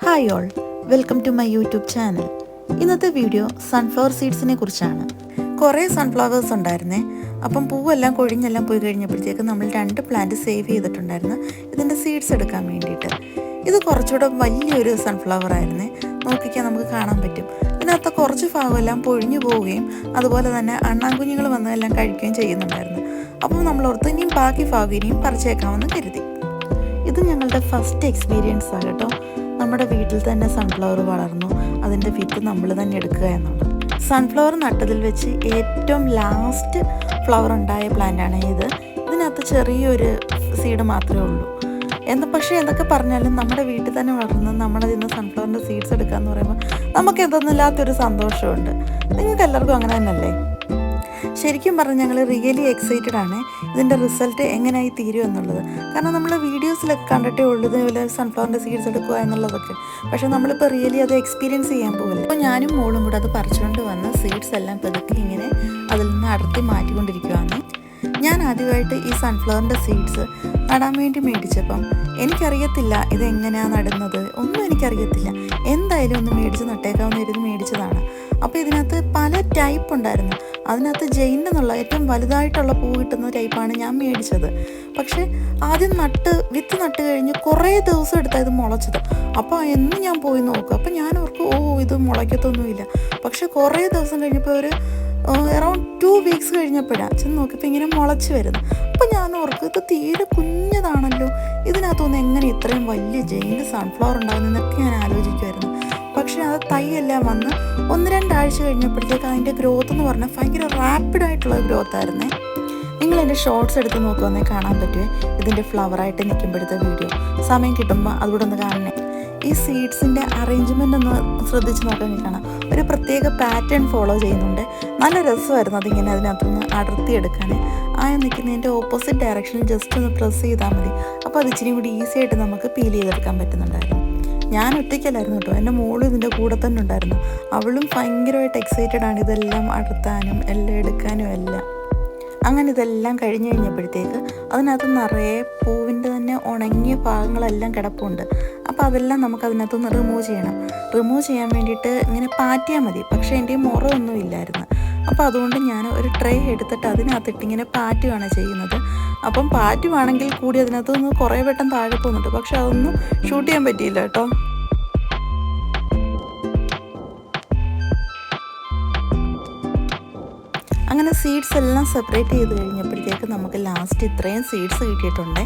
Hi all, welcome to my YouTube channel. ഇന്നത്തെ video sunflower സീഡ്സിനെ കുറിച്ചാണ്. കുറേ സൺഫ്ലവേഴ്സ് ഉണ്ടായിരുന്നേ. അപ്പം പൂവെല്ലാം കൊഴിഞ്ഞെല്ലാം പോയി കഴിഞ്ഞപ്പോഴത്തേക്ക് നമ്മൾ 2 പ്ലാന്റ് സേവ് ചെയ്തിട്ടുണ്ടായിരുന്നു ഇതിൻ്റെ സീഡ്സ് എടുക്കാൻ വേണ്ടിയിട്ട്. ഇത് കുറച്ചുകൂടെ വലിയൊരു സൺഫ്ലവർ ആയിരുന്നേ. നോക്കിക്കാൻ നമുക്ക് കാണാൻ പറ്റും. ഇതിനകത്ത് കുറച്ച് ഭാഗമെല്ലാം പൊഴിഞ്ഞു പോവുകയും അതുപോലെ തന്നെ അണ്ണാൻകുഞ്ഞുങ്ങൾ വന്ന് എല്ലാം കഴിക്കുകയും ചെയ്യുന്നുണ്ടായിരുന്നു. അപ്പം നമ്മൾ ഓർത്ത് ഇനിയും ബാക്കി ഭാഗം ഇനിയും പറിച്ചേക്കാമെന്ന് കരുതി. ഇത് ഞങ്ങളുടെ ഫസ്റ്റ് എക്സ്പീരിയൻസ് ആണ് കേട്ടോ. നമ്മുടെ വീട്ടിൽ തന്നെ സൺഫ്ലവർ വളർന്നു, അതിൻ്റെ വിത്ത് നമ്മൾ തന്നെ എടുക്കുക എന്നുള്ളത്. സൺഫ്ലവർ നട്ടതിൽ വെച്ച് ഏറ്റവും ലാസ്റ്റ് ഫ്ലവർ ഉണ്ടായ പ്ലാന്റാണ് ഇത്. ഇതിനകത്ത് ചെറിയൊരു സീഡ് മാത്രമേ ഉള്ളൂ. പക്ഷേ എന്തൊക്കെ പറഞ്ഞാലും നമ്മുടെ വീട്ടിൽ തന്നെ വളർന്ന് നമ്മളതിൽ നിന്ന് സൺഫ്ലവറിൻ്റെ സീഡ്സ് എടുക്കുക എന്ന് പറയുമ്പോൾ നമുക്ക് എന്തൊന്നുമില്ലാത്തൊരു സന്തോഷമുണ്ട്. നിങ്ങൾക്ക് എല്ലാവർക്കും അങ്ങനെ തന്നെയല്ലേ? ശരിക്കും പറഞ്ഞാൽ ഞങ്ങൾ റിയലി എക്സൈറ്റഡ് ആണ് ഇതിൻ്റെ റിസൾട്ട് എങ്ങനെയായി തീരും എന്നുള്ളത്. കാരണം നമ്മൾ വീഡിയോസിലൊക്കെ കണ്ടിട്ടേ ഉള്ളൂ ഇതുപോലെ സൺഫ്ലവറിൻ്റെ സീഡ്സ് എടുക്കുക എന്നുള്ളതൊക്കെ. പക്ഷേ നമ്മളിപ്പോൾ റിയലി അത് എക്സ്പീരിയൻസ് ചെയ്യാൻ പോകില്ല. അപ്പോൾ ഞാനും മോളും കൂടെ അത് പറിച്ചുകൊണ്ട് വന്ന് സീഡ്സ് എല്ലാം പതുക്കെ ഇങ്ങനെ അതിൽ നിന്ന് അടർത്തി മാറ്റിക്കൊണ്ടിരിക്കുകയാണ്. ഞാൻ ആദ്യമായിട്ട് ഈ സൺഫ്ലവറിൻ്റെ സീഡ്സ് നടാൻ വേണ്ടി മേടിച്ചപ്പം എനിക്കറിയത്തില്ല ഇതെങ്ങനെയാണ് നടുന്നത്, ഒന്നും എനിക്കറിയത്തില്ല. എന്തായാലും ഒന്ന് മേടിച്ച് നട്ടേക്കാവുന്ന ഇത് മേടിച്ചതാണ്. അപ്പോൾ ഇതിനകത്ത് പല ടൈപ്പ് ഉണ്ടായിരുന്നു. അതിനകത്ത് ജെയിൻ എന്നുള്ള ഏറ്റവും വലുതായിട്ടുള്ള പൂ കിട്ടുന്ന ടൈപ്പാണ് ഞാൻ മേടിച്ചത്. പക്ഷേ ആദ്യം വിത്ത് നട്ട് കഴിഞ്ഞ് കുറേ ദിവസം എടുത്താൽ ഇത് മുളച്ചത്. അപ്പോൾ എന്ന് ഞാൻ പോയി നോക്കും. അപ്പോൾ ഞാൻ ഓർക്കും ഇത് മുളയ്ക്കത്തൊന്നുമില്ല. പക്ഷെ കുറേ ദിവസം കഴിഞ്ഞപ്പോൾ ഒരു അറൗണ്ട് 2 വീക്സ് കഴിഞ്ഞപ്പോഴാണ് ചെന്ന് നോക്കിയപ്പോൾ ഇങ്ങനെ മുളച്ച് വരുന്നു. അപ്പോൾ ഞാൻ ഓർക്കും ഇത് തീരെ കുഞ്ഞതാണല്ലോ, ഇതിനകത്തൊന്നും എങ്ങനെ ഇത്രയും വലിയ ജെയിൻ സൺഫ്ലവർ ഉണ്ടാകുന്നതെന്നൊക്കെ ഞാൻ ആലോചിക്കുമായിരുന്നു. പക്ഷേ അത് തൈയെല്ലാം വന്ന് 1-2 ആഴ്ച കഴിഞ്ഞപ്പോഴത്തേക്ക് അതിൻ്റെ ഗ്രോത്ത് എന്ന് പറഞ്ഞാൽ ഭയങ്കര റാപ്പിഡായിട്ടുള്ള ഗ്രോത്ത് ആയിരുന്നേ. നിങ്ങൾ എൻ്റെ ഷോർട്സ് എടുത്ത് നോക്കുമെന്നേ കാണാൻ പറ്റുമേ ഇതിൻ്റെ ഫ്ലവറായിട്ട് നിൽക്കുമ്പോഴത്തെ വീഡിയോ. സമയം കിട്ടുമ്പോൾ അതുകൂടെ ഒന്ന് കാണണേ. ഈ സീഡ്സിൻ്റെ അറേഞ്ച്മെൻ്റ് ഒന്ന് ശ്രദ്ധിച്ച് നോക്കാൻ കാണാം. ഒരു പ്രത്യേക പാറ്റേൺ ഫോളോ ചെയ്യുന്നുണ്ട്. നല്ല രസമായിരുന്നു അതിങ്ങനെ അതിനകത്തുനിന്ന് അടർത്തിയെടുക്കാൻ. നിൽക്കുന്നതിൻ്റെ ഓപ്പോസിറ്റ് ഡയറക്ഷനിൽ ജസ്റ്റ് ഒന്ന് പ്രസ് ചെയ്താൽ മതി. അപ്പോൾ അത് ഇച്ചിരി കൂടി ഈസി ആയിട്ട് നമുക്ക് പീൽ ചെയ്തെടുക്കാൻ പറ്റുന്നുണ്ടായിരുന്നു. ഞാൻ ഒറ്റയ്ക്കല്ലായിരുന്നു കേട്ടോ, എൻ്റെ മോളും ഇതിൻ്റെ കൂടെ തന്നെ ഉണ്ടായിരുന്നു. അവളും ഭയങ്കരമായിട്ട് എക്സൈറ്റഡ് ആണ് ഇതെല്ലാം അടർത്താനും എല്ലാം എടുക്കാനും എല്ലാം. അങ്ങനെ ഇതെല്ലാം കഴിഞ്ഞപ്പോഴത്തേക്ക് അതിനകത്ത് നിറയെ പൂവിൻ്റെ തന്നെ ഉണങ്ങിയ ഭാഗങ്ങളെല്ലാം കിടപ്പുണ്ട്. അപ്പോൾ അതെല്ലാം നമുക്ക് അതിനകത്തുനിന്ന് റിമൂവ് ചെയ്യാൻ വേണ്ടിയിട്ട് ഇങ്ങനെ പാറ്റിയാൽ മതി. പക്ഷേ എൻ്റെ മുറയൊന്നും ഇല്ലായിരുന്നു. അപ്പോൾ അതുകൊണ്ട് ഞാൻ ഒരു ട്രേ എടുത്തിട്ട് അതിനകത്തിട്ട് ഇങ്ങനെ പാറ്റുകയാണ് ചെയ്യുന്നത്. അപ്പം പാറ്റുവാണെങ്കിൽ കൂടി അതിനകത്തുനിന്ന് കുറേ വട്ടം താഴെ പോകുന്നുണ്ട്. പക്ഷെ അതൊന്നും ഷൂട്ട് ചെയ്യാൻ പറ്റിയില്ല കേട്ടോ. അങ്ങനെ സീഡ്സ് എല്ലാം സെപ്പറേറ്റ് ചെയ്ത് കഴിഞ്ഞപ്പോഴത്തേക്ക് നമുക്ക് ലാസ്റ്റ് ഇത്രയും സീഡ്സ് കിട്ടിയിട്ടുണ്ട്.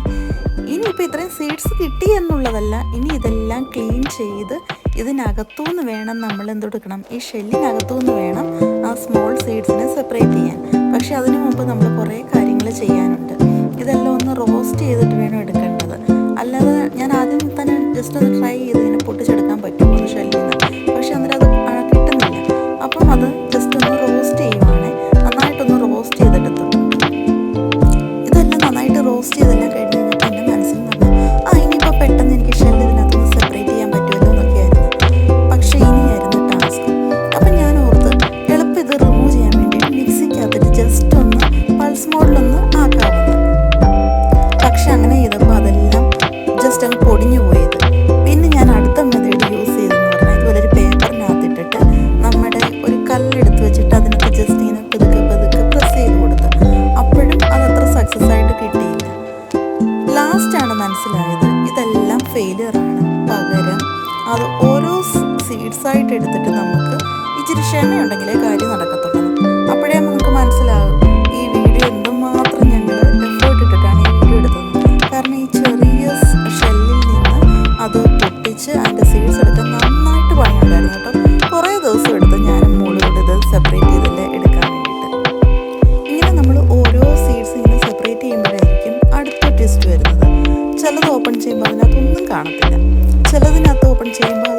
ഇനിയിപ്പോൾ ഇത്രയും സീഡ്സ് കിട്ടി എന്നുള്ളതല്ല, ഇനി ഇതെല്ലാം ക്ലീൻ ചെയ്ത് ഇതിനകത്തുനിന്ന് വേണം നമ്മൾ എന്തെടുക്കണം, ഈ ഷെല്ലിനകത്തുനിന്ന് വേണം ആ സ്മോൾ സീഡ്സിനെ സെപ്പറേറ്റ് ചെയ്യാൻ. പക്ഷെ അതിനു മുമ്പ് നമ്മൾ കുറേ കാര്യങ്ങൾ ചെയ്യാനുണ്ട്. ഇതെല്ലാം ഒന്ന് റോസ്റ്റ് ചെയ്തിട്ട് വേണം എടുക്കേണ്ടത്. അല്ലാതെ ഞാൻ ആദ്യം തന്നെ ജസ്റ്റ് ഒന്ന് ട്രൈ ചെയ്ത് ഇതിനെ പൊട്ടിച്ചെടുക്കാൻ പറ്റുമോ ഷെല്ലിൽ നിന്ന്. പക്ഷെ അന്നേരം അത് കിട്ടുന്നില്ല. അപ്പം അത് ജസ്റ്റ് ഒന്ന് റോസ്റ്റ് ചെയ്യുവാണ്. നന്നായിട്ടൊന്ന് റോസ്റ്റ് ചെയ്തെടുത്തിട്ടുണ്ട്. ഇതെല്ലാം നന്നായിട്ട് റോസ്റ്റ് ചെയ്തെല്ലാം കഴിഞ്ഞ് കഴിഞ്ഞപ്പോൾ എൻ്റെ മനസ്സിൽ നിന്ന് ഇനിയിപ്പോൾ പെട്ടെന്ന് എനിക്ക് ഷെല്ല് ഇതിനകത്തൊന്ന് സെപ്പറേറ്റ് ചെയ്യാൻ പറ്റുമല്ലോ എന്നൊക്കെയായിരുന്നു. പക്ഷേ ഇനിയായിരുന്നു ടാസ്ക്. അപ്പം ഞാൻ ഓർത്ത് എളുപ്പം ഇത് റിമൂവ് ചെയ്യാൻ വേണ്ടി മിക്സിക്കകത്തിട്ട് ജസ്റ്റ് ഒന്ന് പൾസ് മോഡിലൊന്ന് ആക്കാവുന്നത്. പക്ഷെ അങ്ങനെ ചെയ്തപ്പോൾ അതെല്ലാം ജസ്റ്റ് അങ്ങ് പൊടിഞ്ഞു പോയത്. പിന്നെ ഞാൻ അടുത്ത മെത്തേഡ് യൂസ് ചെയ്തെന്ന് പറഞ്ഞാൽ ഇതുപോലെ ഒരു പേപ്പറിനകത്തിട്ടിട്ട് നമ്മുടെ ഒരു കല്ലെടുത്ത് വെച്ചിട്ട് അതിനകത്ത് ജസ്റ്റ് ഇങ്ങനെ പതുക്കെ പ്രസ് ചെയ്ത് കൊടുത്തു. അപ്പോഴും അതത്ര സക്സസ് ആയിട്ട് കിട്ടിയില്ല. ലാസ്റ്റാണ് മനസ്സിലായത് ഇതെല്ലാം ഫെയിലിയറാണ്. പകരം അത് ഓരോ സീഡ്സായിട്ട് എടുത്തിട്ട് നമുക്ക് ഇച്ചിരി ക്ഷമയുണ്ടെങ്കിലേ കാര്യം നടക്കത്തുള്ളൂ. അപ്പോഴേ നമുക്ക് മനസ്സിലാകും ഈ വീഡിയോ എന്തുമാത്രം ഞങ്ങൾ എഫേർട്ട് ഇട്ടിട്ടാണ് ഈ വീഡിയോ എടുത്തത്. കാരണം ഈ ചെറിയ ഷെല്ലിൽ നിന്ന് അത് പൊട്ടിച്ച് അതിൻ്റെ സീഡ്സ് എടുക്കാൻ നന്നായിട്ട് പണിയുണ്ടായിരുന്നു കേട്ടോ. കുറേ ദിവസം എടുത്ത് ഞാനും മോളോട് ഇത് സെപ്പറേറ്റ് ചെയ്തല്ലേ എടുക്കാൻ വേണ്ടിയിട്ട്. ഇങ്ങനെ നമ്മൾ ഓരോ സീഡ്സ് ഇങ്ങനെ സെപ്പറേറ്റ് ചെയ്യുമ്പോഴായിരിക്കും അടുത്ത ട്വിസ്റ്റ് വരുന്നത്. ചിലത് ഓപ്പൺ ചെയ്യുമ്പോൾ അതിനകത്തൊന്നും കാണത്തില്ല, ചിലതിനകത്ത് ഓപ്പൺ ചെയ്യുമ്പോൾ